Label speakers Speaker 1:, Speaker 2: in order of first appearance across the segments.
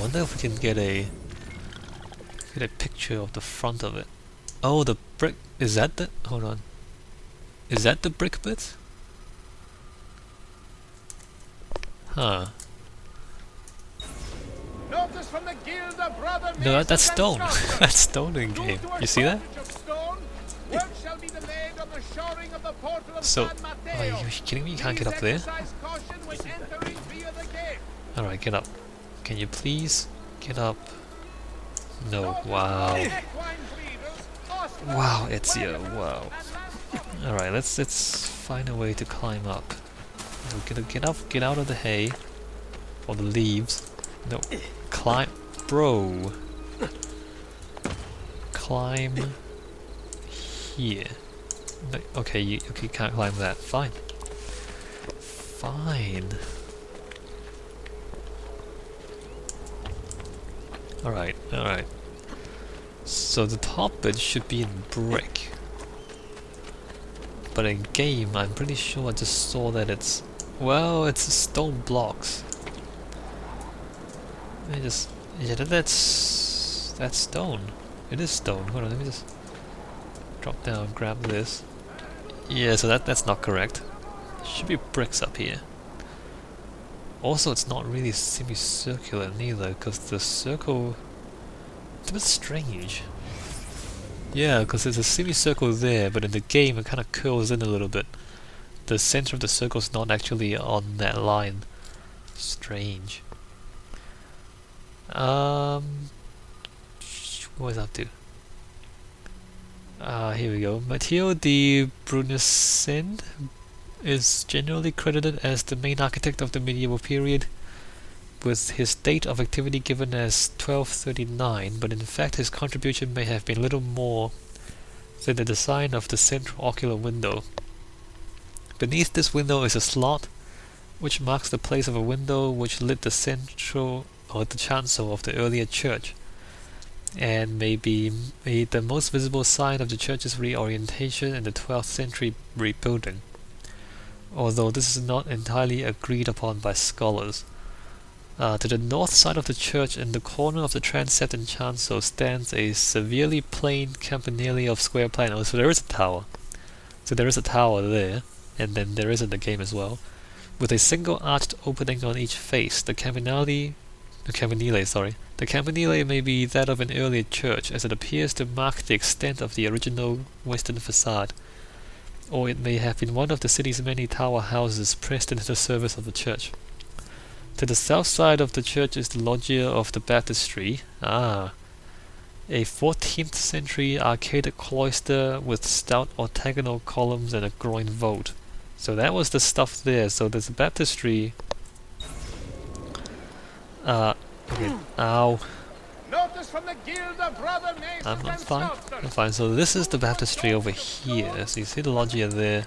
Speaker 1: wonder if we can get a picture of the front of it. Oh, the brick. Is that the? Hold on. Is that the brick bit? Huh. No, that's stone. That's stone in game. You see that? So, are you kidding me? You can't get up there? Alright, get up. Can you please get up? No, wow. Wow, Ezio, wow. Alright, let's find a way to climb up. We're gonna get out of the hay. Or the leaves. No, climb, bro. Climb here. No, okay, you can't climb that. Fine. Fine. Alright, alright. So the top bit should be in brick. But in game, I'm pretty sure I just saw that it's... Well, it's stone blocks. I just... Yeah, that's stone. It is stone. Hold on, let me just... Drop down, grab this. Yeah, so that's not correct. Should be bricks up here. Also, it's not really semicircular neither, because the circle... It's a bit strange. Yeah, because there's a semicircle there, but in the game it kind of curls in a little bit. The center of the circle's not actually on that line. Strange. What was I up to? Here we go. Matteo di Brunesen is generally credited as the main architect of the medieval period, with his date of activity given as 1239, but in fact his contribution may have been little more than the design of the central ocular window. Beneath this window is a slot, which marks the place of a window which lit the central or the chancel of the earlier church, and may be the most visible sign of the church's reorientation in the 12th century rebuilding, although this is not entirely agreed upon by scholars. To the north side of the church, in the corner of the transept and chancel, stands a severely plain campanile of square plan. Oh, so there is a tower. So there is a tower there, and then there is in the game as well, with a single arched opening on each face. The campanile may be that of an earlier church, as it appears to mark the extent of the original western facade, or it may have been one of the city's many tower houses pressed into the service of the church. To the south side of the church is the loggia of the baptistry, a 14th century arcaded cloister with stout octagonal columns and a groined vault. So that was the stuff there. So there's a baptistry. Okay, ow. I'm fine. I'm fine. So this is the baptistry over here. So you see the loggia there.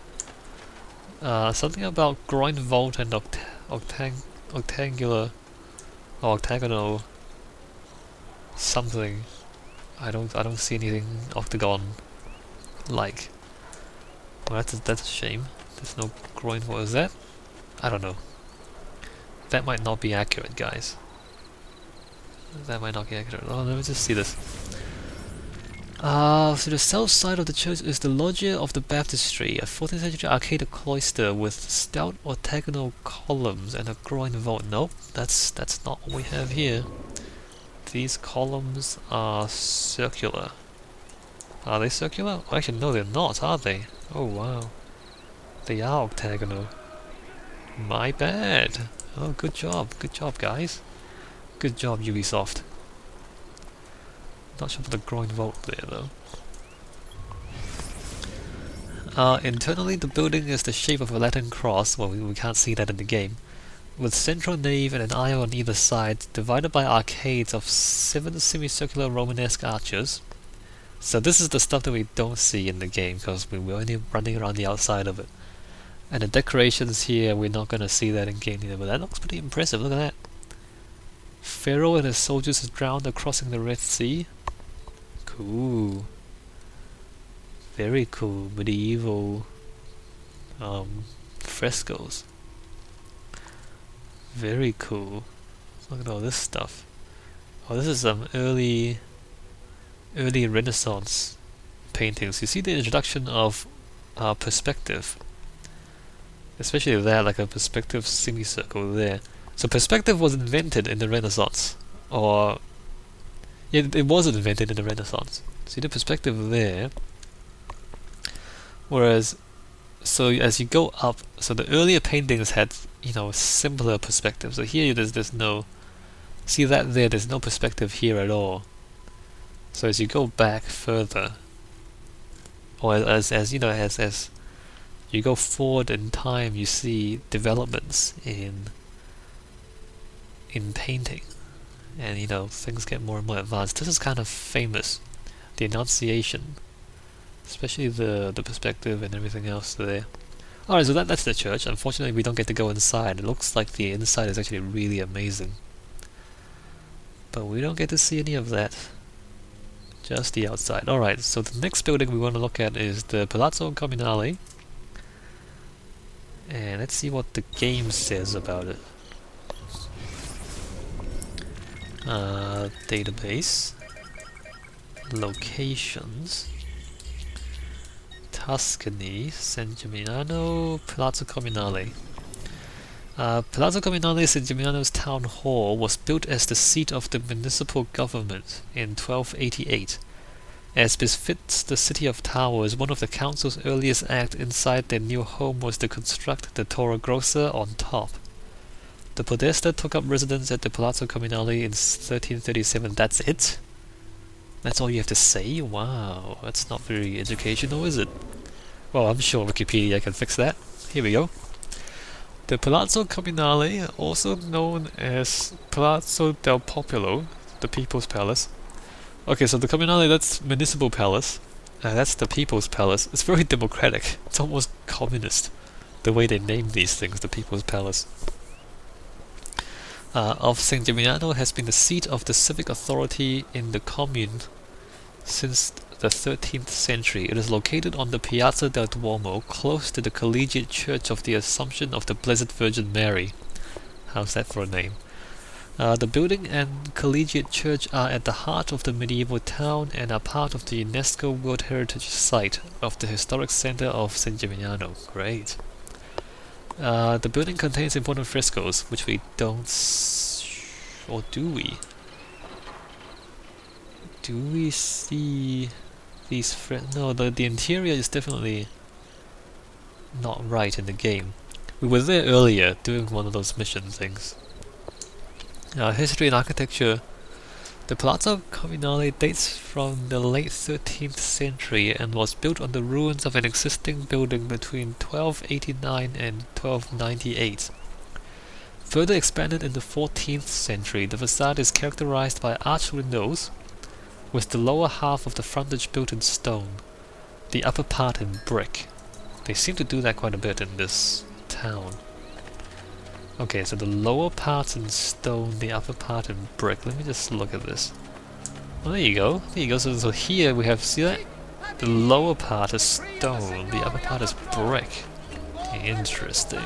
Speaker 1: Something about groined vault and octangular or octagonal something. I don't see anything octagon like. Well, that's a shame. There's no groin. What is that? I don't know. That might not be accurate, guys. That might not be accurate. Oh, let me just see this. So the south side of the church is the loggia of the baptistry, a 14th century arcaded cloister with stout octagonal columns and a groined vault. Nope, that's not what we have here. These columns are circular. Are they circular? Oh, actually, no, they're not, are they? Oh wow, they are octagonal. My bad. Oh, good job, guys. Good job, Ubisoft. Not sure about the groin vault there though. Internally, the building is the shape of a Latin cross. Well, we can't see that in the game, with central nave and an aisle on either side, divided by arcades of 7 semicircular Romanesque arches. So this is the stuff that we don't see in the game, because we're only running around the outside of it. And the decorations here, we're not going to see that in game either, but that looks pretty impressive. Look at that. Pharaoh and his soldiers drowned crossing the Red Sea. Cool. Very cool. Medieval frescoes. Very cool. Look at all this stuff. Oh, this is some early Renaissance paintings. You see the introduction of perspective, especially there, like a perspective semicircle there. So perspective was invented in the Renaissance, or yeah, it was invented in the Renaissance. See the perspective there. Whereas, so as you go up, so the earlier paintings had, you know, simpler perspective. So here there's no, see that there, there's no perspective here at all. So as you go back further, or as you know, as you go forward in time, you see developments in painting, and you know, things get more and more advanced. This is kind of famous, the Annunciation, especially the perspective and everything else there. Alright, so that's the church. Unfortunately, we don't get to go inside. It looks like the inside is actually really amazing, but we don't get to see any of that. Just the outside. Alright, so the next building we want to look at is the Palazzo Comunale. And let's see what the game says about it. Database. Locations. Tuscany, San Gimignano, Palazzo Comunale. Palazzo Comunale, San Gimignano's town hall, was built as the seat of the municipal government in 1288. As befits the city of towers, one of the council's earliest acts inside their new home was to construct the Torre Grossa on top. The Podesta took up residence at the Palazzo Comunale in 1337. That's it? That's all you have to say? Wow, that's not very educational, is it? Well, I'm sure Wikipedia can fix that. Here we go. The Palazzo Comunale, also known as Palazzo del Popolo, the People's Palace. Okay, so the Comunale, that's Municipal Palace. That's the People's Palace. It's very democratic. It's almost communist, the way they name these things, the People's Palace. Of San Gimignano has been the seat of the civic authority in the commune since the 13th century. It is located on the Piazza del Duomo, close to the Collegiate Church of the Assumption of the Blessed Virgin Mary. How's that for a name? The building and Collegiate Church are at the heart of the medieval town and are part of the UNESCO World Heritage Site of the Historic Center of San Gimignano. Great. The building contains important frescoes, which we don't or do we? Do we see these no, the interior is definitely not right in the game. We were there earlier doing one of those mission things. History and architecture. The Palazzo Comunale dates from the late 13th century and was built on the ruins of an existing building between 1289 and 1298. Further expanded in the 14th century, the facade is characterized by arched windows, with the lower half of the frontage built in stone, the upper part in brick. They seem to do that quite a bit in this town. Okay, so the lower part's in stone, the upper part in brick. Let me just look at this. Oh, there you go. There you go. So here we have, see that? The lower part is stone, the upper part is brick. Interesting.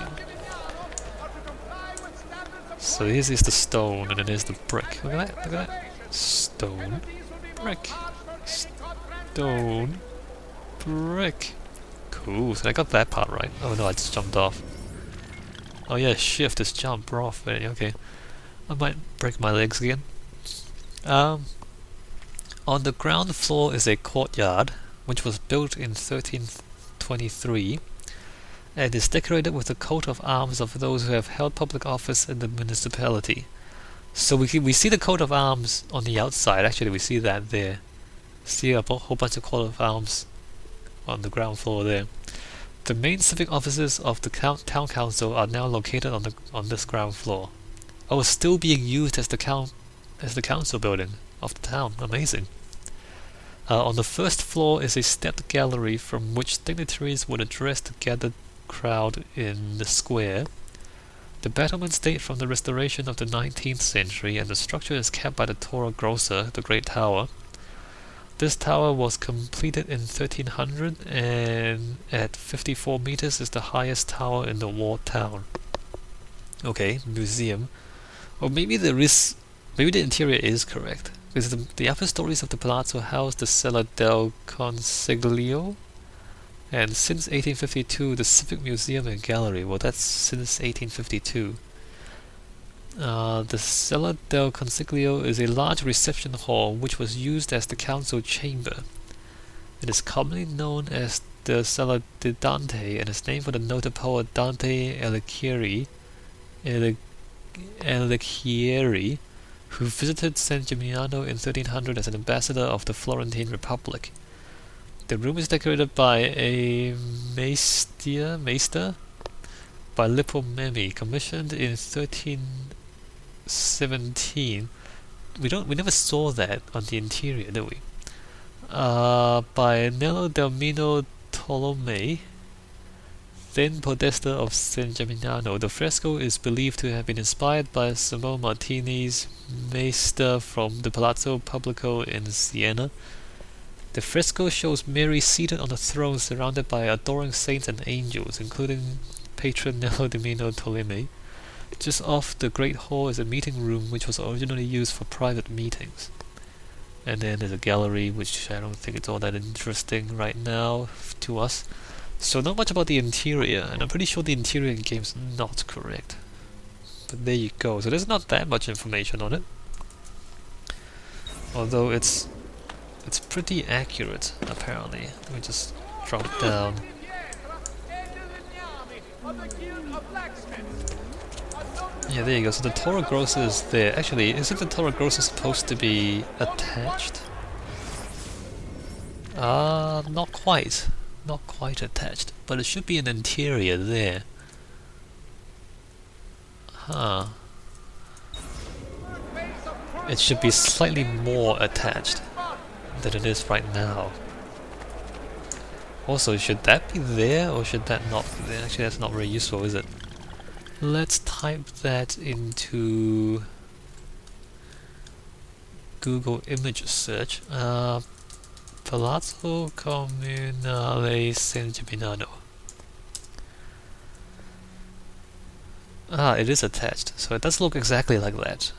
Speaker 1: So this is the stone, and then there's the brick. Look at that, look at that. Stone, brick. Stone, brick. Cool, so I got that part right. Oh no, I just jumped off. Oh yeah, shift is jump off. Okay, I might break my legs again. On the ground floor is a courtyard, which was built in 1323, and is decorated with the coat of arms of those who have held public office in the municipality. So we see the coat of arms on the outside. Actually, we see that there. See a whole bunch of coat of arms on the ground floor there. The main civic offices of the town council are now located on this ground floor. Oh, it's still being used as the council building of the town. Amazing. On the first floor is a stepped gallery from which dignitaries would address the gathered crowd in the square. The battlements date from the restoration of the 19th century, and the structure is kept by the Torre Grossa, the Great Tower. This tower was completed in 1300, and at 54 meters is the highest tower in the walled town. Okay, museum. Or maybe there is Maybe the interior is correct, because the upper stories of the palazzo house the Sala del Consiglio, and since 1852 the Civic Museum and Gallery. Well, that's since 1852. The Sala del Consiglio is a large reception hall which was used as the council chamber. It is commonly known as the Sala di Dante and is named for the noted poet Dante Alighieri, who visited San Gimignano in 1300 as an ambassador of the Florentine Republic. The room is decorated by a maester by Lippo Memmi, commissioned in 1317. We never saw that on the interior, did we? By Nello del Mino Tolomei, then podesta of San Gimignano. The fresco is believed to have been inspired by Simone Martini's Maester from the Palazzo Pubblico in Siena. The fresco shows Mary seated on a throne surrounded by adoring saints and angels, including patron Nello del Mino Tolomei. Just off the Great Hall is a meeting room which was originally used for private meetings. And then there's a gallery, which I don't think it's all that interesting right now to us. So not much about the interior, and I'm pretty sure the interior in the game's not correct. But there you go. So there's not that much information on it. Although it's pretty accurate, apparently. Let me just drop down. Yeah, there you go. So the Toro Grosso is there. Actually, isn't the Toro Grosso supposed to be attached? Not quite. Not quite attached. But it should be an interior there. Huh. It should be slightly more attached than it is right now. Also, should that be there or should that not be there? Actually, that's not very useful, is it? Let's type that into Google image search. Palazzo Comunale San Gimignano. Ah, it is attached, so it does look exactly like that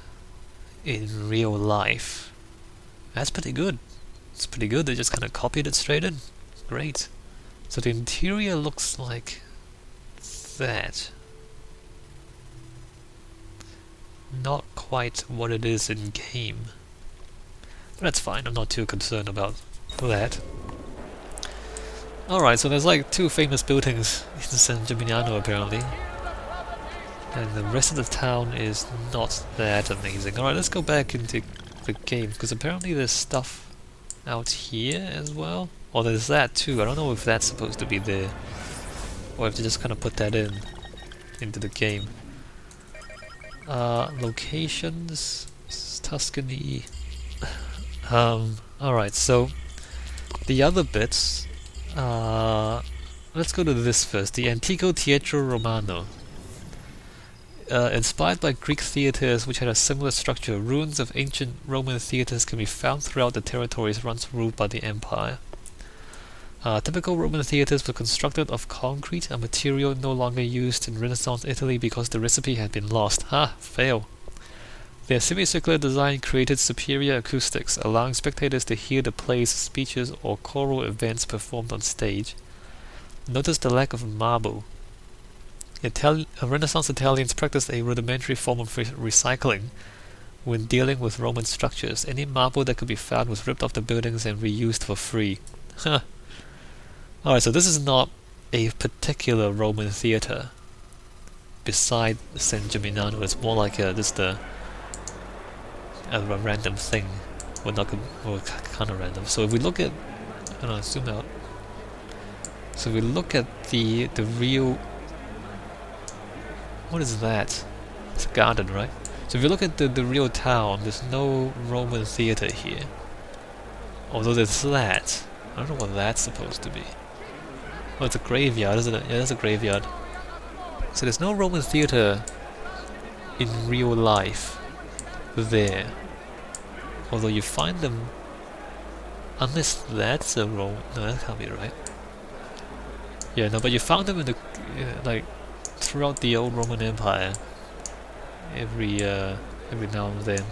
Speaker 1: in real life. That's pretty good. It's pretty good, they just kind of copied it straight in. Great. So the interior looks like that. Not quite what it is in game. But that's fine, I'm not too concerned about that. Alright, so there's like two famous buildings in San Gimignano apparently. And the rest of the town is not that amazing. Alright, let's go back into the game, because apparently there's stuff out here as well. Or there's that too, I don't know if that's supposed to be there. Or if they just kind of put that into the game. Locations, Tuscany. Alright, so the other bits, let's go to this first, the Antico Teatro Romano. Inspired by Greek theatres which had a similar structure, ruins of ancient Roman theatres can be found throughout the territories once ruled by the empire. Typical Roman theatres were constructed of concrete, a material no longer used in Renaissance Italy because the recipe had been lost. Fail. Their semicircular design created superior acoustics, allowing spectators to hear the plays, speeches, or choral events performed on stage. Notice the lack of marble. Renaissance Italians practiced a rudimentary form of recycling when dealing with Roman structures. Any marble that could be found was ripped off the buildings and reused for free. Alright, so this is not a particular Roman theatre beside San Gimignano. It's more like just a random thing. Well, kind of random. So if we look at, I don't know, zoom out. So if we look at the real, what is that? It's a garden, right? So if you look at the real town, there's no Roman theatre here. Although there's that. I don't know what that's supposed to be. Oh, it's a graveyard, isn't it? Yeah, that's a graveyard. So there's no Roman theatre in real life there. Although you find them, unless that's a Roman, no, that can't be right. Yeah, no, but you found them in the like throughout the old Roman Empire. Every now and then.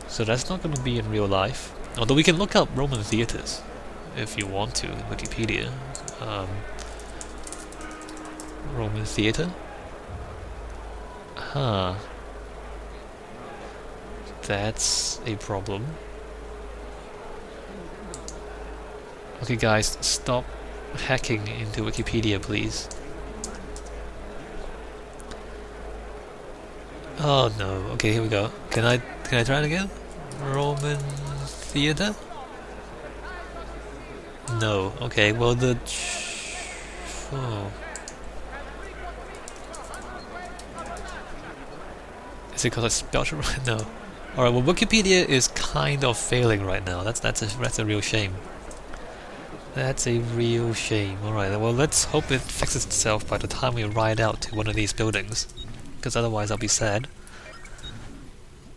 Speaker 1: So that's not going to be in real life. Although we can look up Roman theatres if you want to in Wikipedia. Roman theatre? Huh. That's a problem. Okay guys, stop hacking into Wikipedia please. Oh no, okay here we go. Can I try it again? Roman theatre? No, okay, well the... Oh. Is it because I spelled it right? No. Alright, well Wikipedia is kind of failing right now. That's a real shame. That's a real shame. Alright, well let's hope it fixes itself by the time we ride out to one of these buildings. Because otherwise I'll be sad.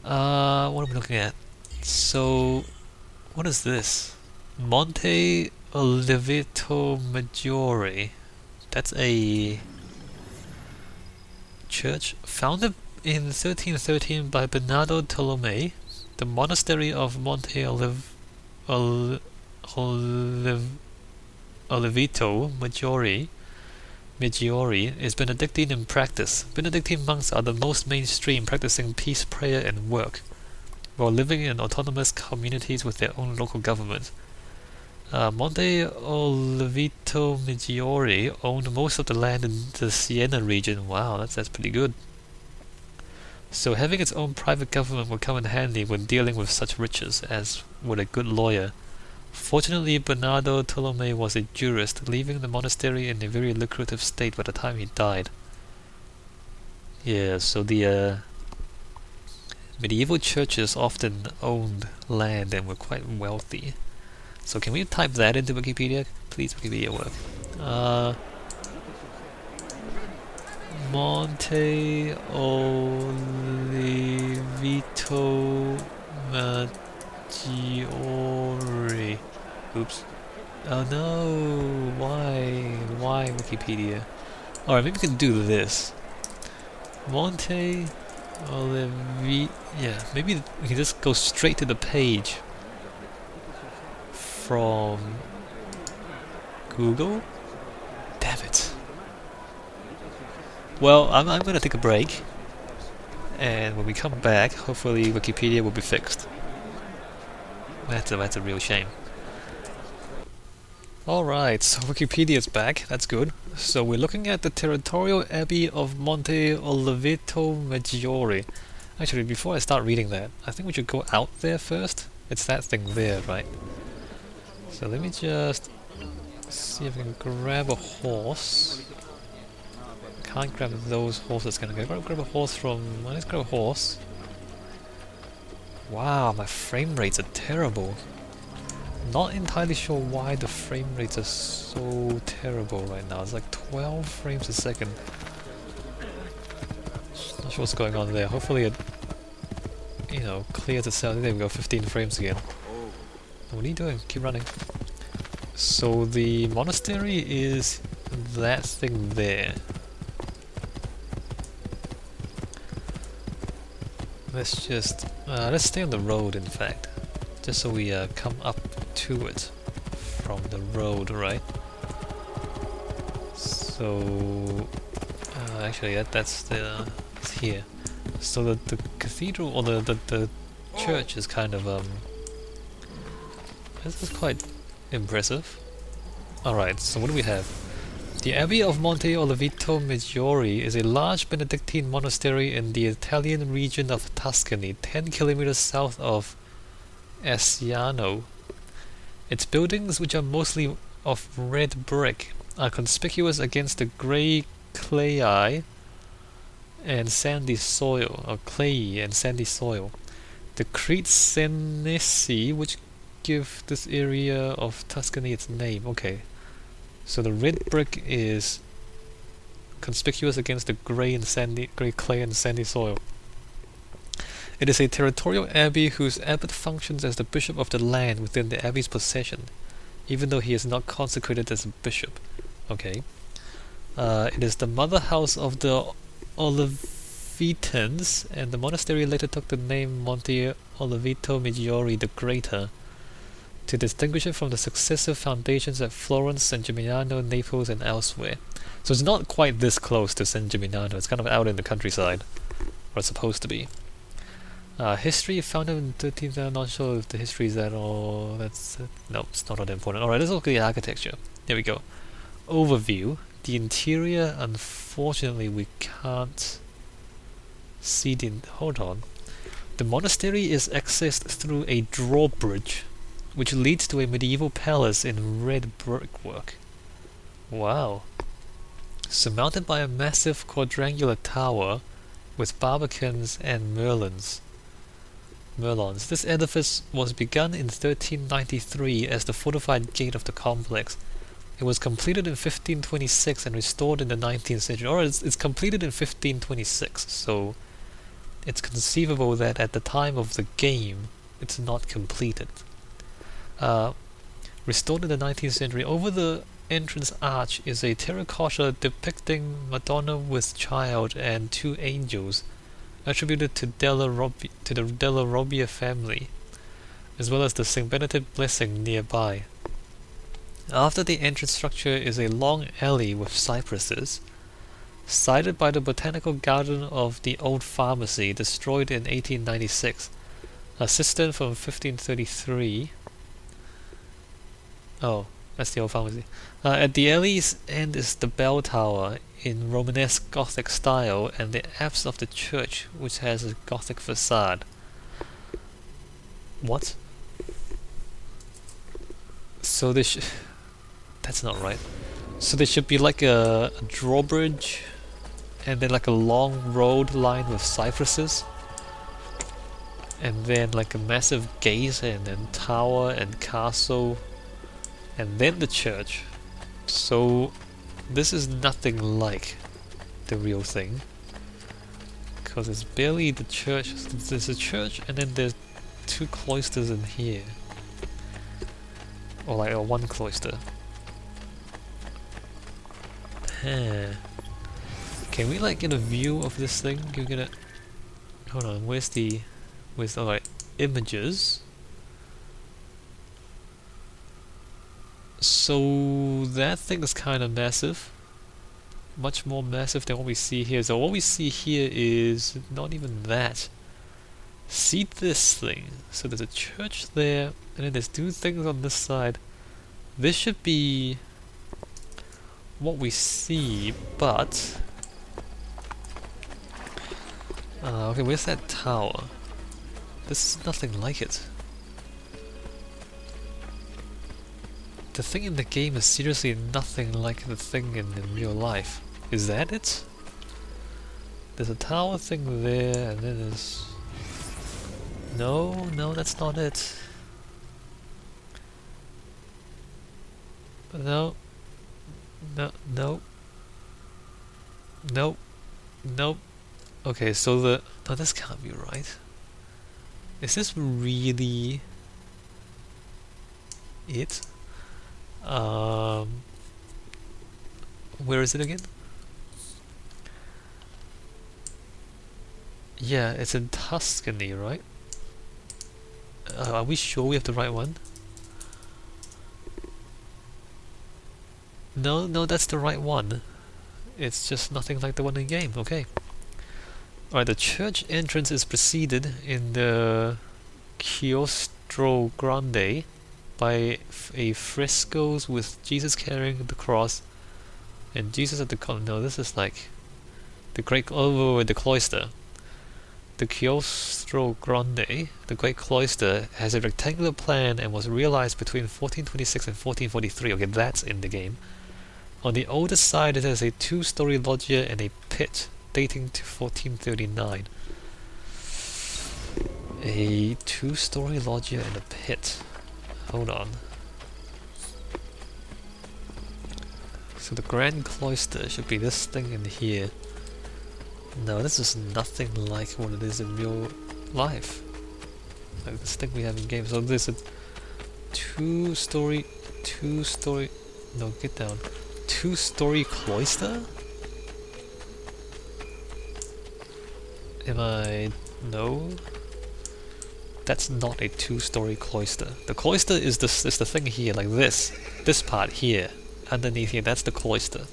Speaker 1: What am I looking at? So, what is this? Monte Oliveto Maggiore. That's a church founded in 1313 by Bernardo Tolomei. The monastery of Monte Oliveto Maggiore is Benedictine in practice. Benedictine monks are the most mainstream, practicing peace, prayer, and work, while living in autonomous communities with their own local government. Monte Oliveto Maggiore owned most of the land in the Siena region. Wow, that's pretty good. So having its own private government would come in handy when dealing with such riches, as would a good lawyer. Fortunately, Bernardo Tolomei was a jurist, leaving the monastery in a very lucrative state by the time he died. Yeah, so the medieval churches often owned land and were quite wealthy. So can we type that into Wikipedia? Please, Wikipedia work. Monte Oliveto Maggiore. Oops. Oh no! Why Wikipedia? Alright, maybe we can do this. Monte Oliveto. Yeah, maybe we can just go straight to the page from Google. Damn it. Well, I'm gonna take a break, and when we come back, hopefully Wikipedia will be fixed. That's a real shame. Alright, so Wikipedia's back, that's good. So we're looking at the territorial abbey of Monte Oliveto Maggiore. Actually, before I start reading that, I think we should go out there first. It's that thing there, right? So let me just see if I can grab a horse. Can't grab those horses. Can I grab a horse from... Let's grab a horse. Wow, my frame rates are terrible. Not entirely sure why the frame rates are so terrible right now. It's like 12 frames a second. Not sure what's going on there. Hopefully it, you know, clears itself. There we go, 15 frames again. What are you doing? Keep running. So the monastery is that thing there. Let's just let's stay on the road, in fact, just so we come up to it from the road, right? So actually that's it's here. So the cathedral, or the church is kind of this is quite impressive. Alright, so what do we have? The Abbey of Monte Oliveto Maggiore is a large Benedictine monastery in the Italian region of Tuscany, 10 kilometers south of Asciano. Its buildings, which are mostly of red brick, are conspicuous against the grey clayey and sandy soil, or clayey and sandy soil. The Crete Senesi, which give this area of Tuscany its name. Okay. So the red brick is conspicuous against the grey clay and sandy soil. It is a territorial abbey whose abbot functions as the bishop of the land within the abbey's possession, even though he is not consecrated as a bishop. Okay. It is the mother house of the Olivetans, and the monastery later took the name Monte Oliveto Maggiore the Greater to distinguish it from the successive foundations at Florence, San Gimignano, Naples, and elsewhere. So it's not quite this close to San Gimignano, it's kind of out in the countryside, or it's supposed to be. History founded in 13th, I'm not sure if the history is that all. No, it's not that important. Alright, let's look at the architecture. There we go. Overview. The interior, unfortunately, we can't see the. Hold on. The monastery is accessed through a drawbridge, which leads to a medieval palace in red brickwork. Wow. Surmounted by a massive quadrangular tower with barbicans and merlons. This edifice was begun in 1393 as the fortified gate of the complex. It was completed in 1526 and restored in the 19th century. Or it's completed in 1526, so it's conceivable that at the time of the game, it's not completed. Restored in the 19th century, over the entrance arch is a terracotta depicting Madonna with Child and two angels, attributed to the Della Robbia family, as well as the St. Benedict blessing nearby. After the entrance structure is a long alley with cypresses, sited by the botanical garden of the old pharmacy, destroyed in 1896, a cistern from 1533. Oh, that's the old pharmacy. At the alley's end is the bell tower in Romanesque Gothic style, and the apse of the church, which has a Gothic facade. What? So that's not right. So there should be like a drawbridge, and then like a long road lined with cypresses, and then like a massive gate, and then tower and castle, and then the church. So this is nothing like the real thing, because it's barely the church. There's a church, and then there's two cloisters in here, or like one cloister. Can we like get a view of this thing? Can we get a... Hold on, where's alright, images. So that thing is kind of massive, much more massive than what we see here. So what we see here is not even that. See this thing. So there's a church there, and then there's two things on this side. This should be what we see, but okay, where's that tower? This is nothing like it. The thing in the game is seriously nothing like the thing in real life. Is that it? There's a tower thing there, and then there's... No, that's not it. No. Okay, so no, this can't be right. Is this really it? Where is it again? Yeah, it's in Tuscany, right? Are we sure we have the right one? No, that's the right one. It's just nothing like the one in the game. Okay. Alright, the church entrance is preceded in the Chiostro Grande by a frescoes with Jesus carrying the cross and Jesus at the no, this is like the great the cloister. The Chiostro Grande, the Great Cloister, has a rectangular plan and was realized between 1426 and 1443. Okay, that's in the game. On the older side, it has a two-story loggia and a pit dating to 1439. A two-story loggia and a pit. Hold on. So the Grand Cloister should be this thing in here. No, this is nothing like what it is in real life. Like this thing we have in game. So there's a two-story... No, get down. Two-story cloister? Am I... no? That's not a two-story cloister. The cloister is the thing here, like this. This part here. Underneath here, that's the cloister.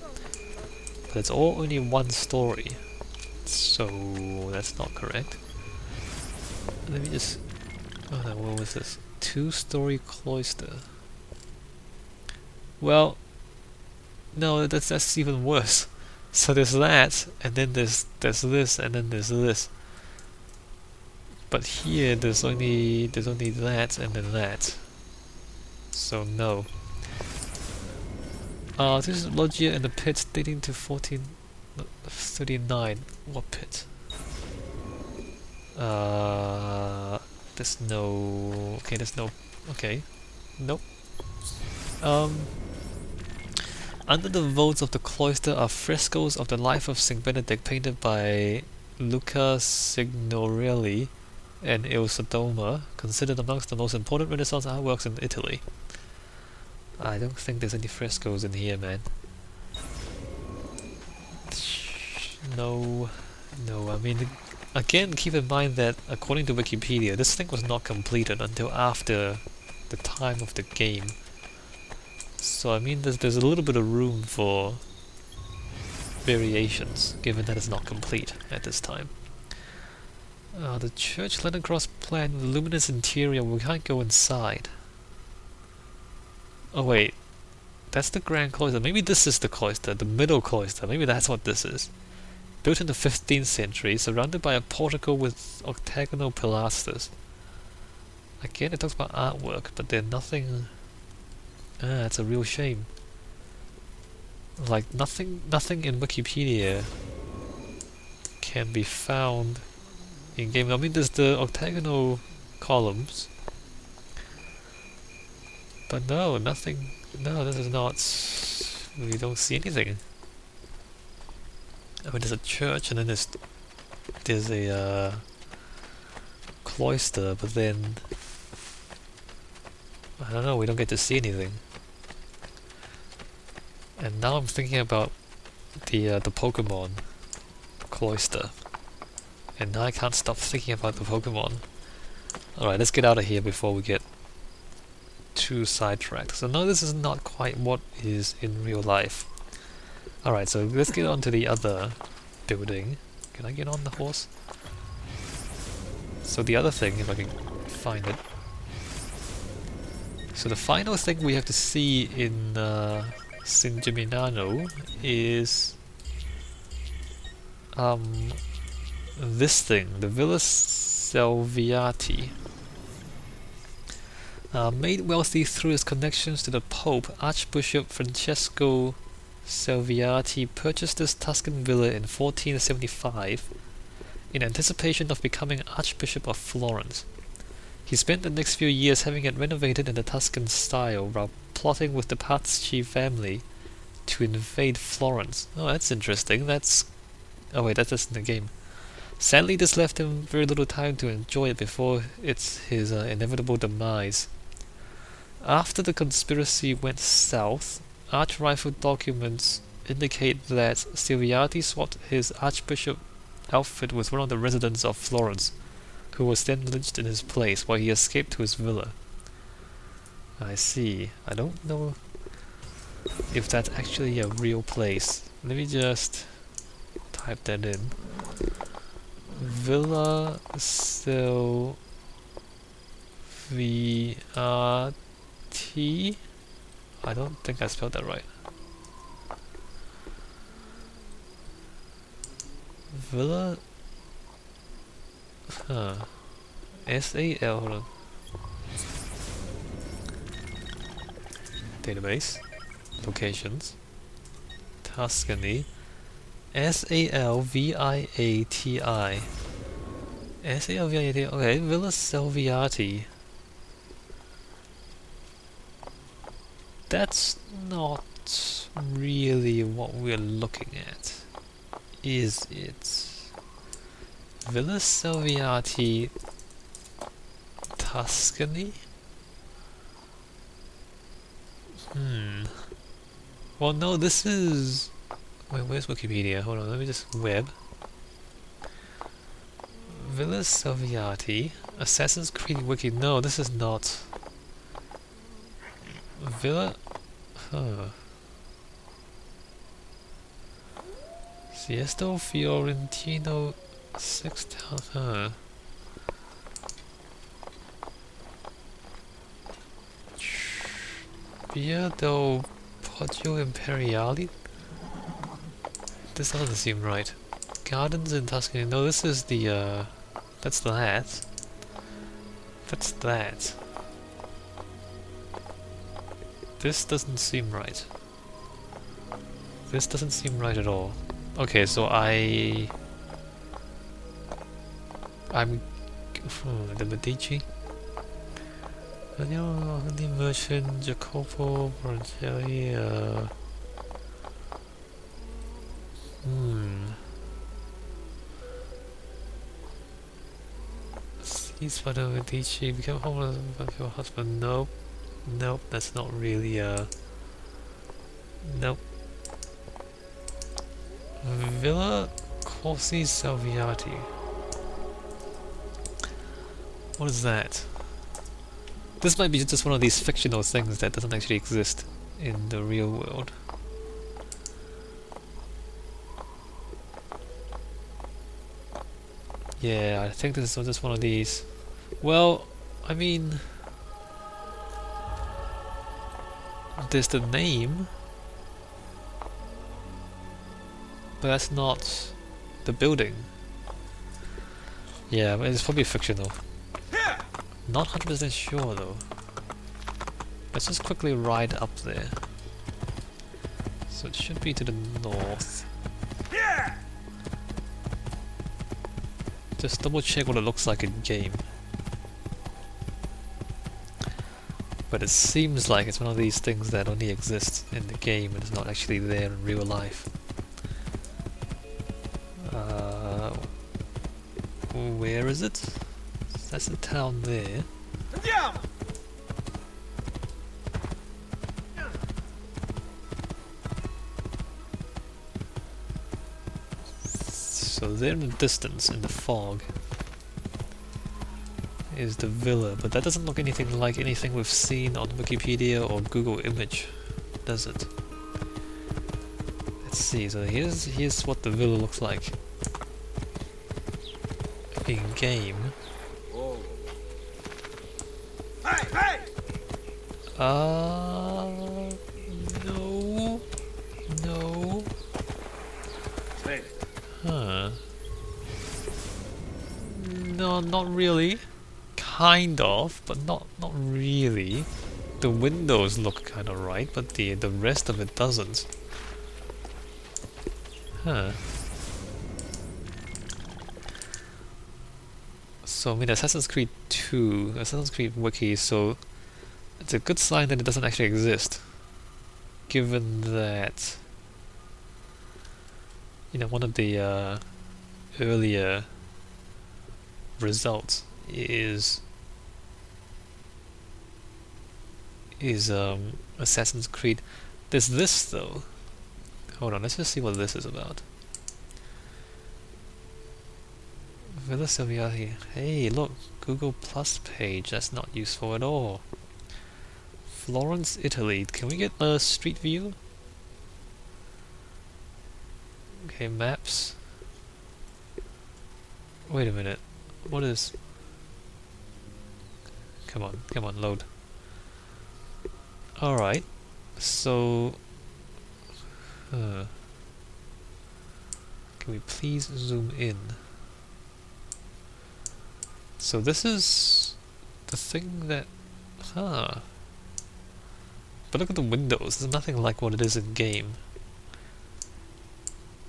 Speaker 1: But it's all only one story. So that's not correct. Let me just... oh no, what was this? Two-story cloister. Well, no, that's even worse. So there's that, and then there's this, and then there's this. But here there's only that and then that. So no. This is loggia in the pit dating to 1439. What pit? There's no... okay, there's no... okay. Nope. Under the vaults of the cloister are frescoes of the life of Saint Benedict painted by Luca Signorelli and Il Sodoma, considered amongst the most important Renaissance artworks in Italy. I don't think there's any frescoes in here, man. No, I mean, again, keep in mind that, according to Wikipedia, this thing was not completed until after the time of the game. So I mean, there's a little bit of room for variations, given that it's not complete at this time. The church Lenin Cross plan with luminous interior, we can't go inside. Oh wait, that's the grand cloister. Maybe this is the cloister, the middle cloister. Maybe that's what this is. Built in the 15th century, surrounded by a portico with octagonal pilasters. Again, it talks about artwork, but there's nothing... it's a real shame. Like, nothing in Wikipedia can be found in game. I mean, there's the octagonal columns, but no, nothing. No, this is not. We don't see anything. I mean, there's a church, and then there's a cloister, but then I don't know. We don't get to see anything. And now I'm thinking about the Pokemon cloister, and now I can't stop thinking about the Pokemon. Alright, let's get out of here before we get too sidetracked. So no, this is not quite what is in real life. Alright, so let's get on to the other building. Can I get on the horse? So the other thing, if I can find it. So the final thing we have to see in San Gimignano is this thing, the Villa Salviati. Made wealthy through his connections to the Pope, Archbishop Francesco Salviati purchased this Tuscan villa in 1475 in anticipation of becoming Archbishop of Florence. He spent the next few years having it renovated in the Tuscan style while plotting with the Pazzi family to invade Florence. Oh, that's interesting. Oh wait, that's in the game. Sadly, this left him very little time to enjoy it before his inevitable demise. After the conspiracy went south, arch-rifle documents indicate that Salviati swapped his archbishop outfit with one of the residents of Florence, who was then lynched in his place while he escaped to his villa. I see. I don't know if that's actually a real place. Let me just type that in. Villa Salviati. I don't think I spelled that right. Villa... S-A-L, hold on. Database. Locations. Tuscany. S-A-L-V-I-A-T-I. S-A-L-V-I-A-T-I. Okay, Villa Salviati. That's not really what we're looking at, is it? Villa Salviati, Tuscany? Well, no, this is... Wait, where's Wikipedia? Hold on, let me just web. Villa Salviati. Assassin's Creed Wiki. No, this is not. Villa. Huh. Siesto Fiorentino 6000. Huh. Via del Poggio Imperiale? This doesn't seem right. Gardens in Tuscany. No, this is the, that's that. That's that. This doesn't seem right. This doesn't seem right at all. Okay, so I'm... the Medici? The merchant, Jacopo, Borgelli, He's for the Medici, become homeless of your husband. Nope. Nope, that's not really, nope. Villa Corsi Salviati. What is that? This might be just one of these fictional things that doesn't actually exist in the real world. Yeah, I think this is just one of these. Well, I mean... there's the name, but that's not the building. Yeah, but it's probably fictional. Not 100% sure though. Let's just quickly ride up there. So it should be to the north. Just double check what it looks like in game. But it seems like it's one of these things that only exists in the game and is not actually there in real life. Where is it? That's the town there. So there in the distance, in the fog, is the villa, but that doesn't look anything like anything we've seen on Wikipedia or Google Image, does it? Let's see, so here's what the villa looks like in game. No. No. Huh. No, not really. Kind of, but not really. The windows look kind of right, but the rest of it doesn't. Huh. So I mean, Assassin's Creed 2, Assassin's Creed Wiki, so it's a good sign that it doesn't actually exist. Given that, you know, one of the earlier results is Assassin's Creed. There's this though. Hold on, let's just see what this is about. Villa Salviati. Hey, look, Google Plus page. That's not useful at all. Florence, Italy. Can we get a street view? Okay, maps. Wait a minute. What is... Come on, load. Alright. So... Can we please zoom in? So this is... the thing that... Huh. But look at the windows. There's nothing like what it is in game.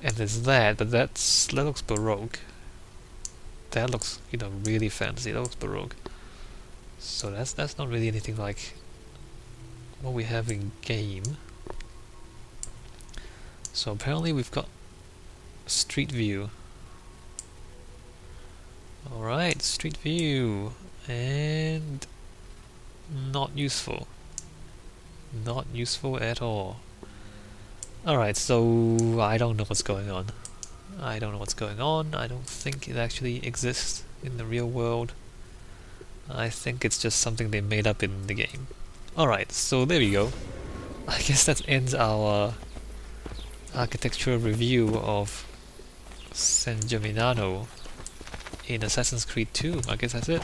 Speaker 1: And there's that, but that looks Baroque. That looks, you know, really fancy. That looks Baroque. So that's not really anything like what we have in game. So apparently we've got street view. Alright, street view. And not useful. Not useful at all. Alright, so I don't know what's going on. I don't know what's going on. I don't think it actually exists in the real world. I think it's just something they made up in the game. Alright, so there we go. I guess that ends our architectural review of San Gimignano in Assassin's Creed 2. I guess that's it.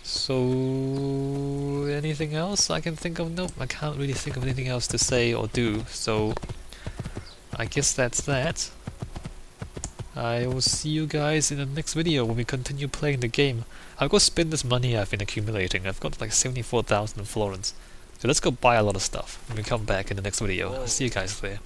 Speaker 1: So, anything else I can think of? Nope, I can't really think of anything else to say or do, so I guess that's that. I will see you guys in the next video when we continue playing the game. I'll go spend this money I've been accumulating. I've got like 74,000 florins. So let's go buy a lot of stuff when we come back in the next video. I'll see you guys there.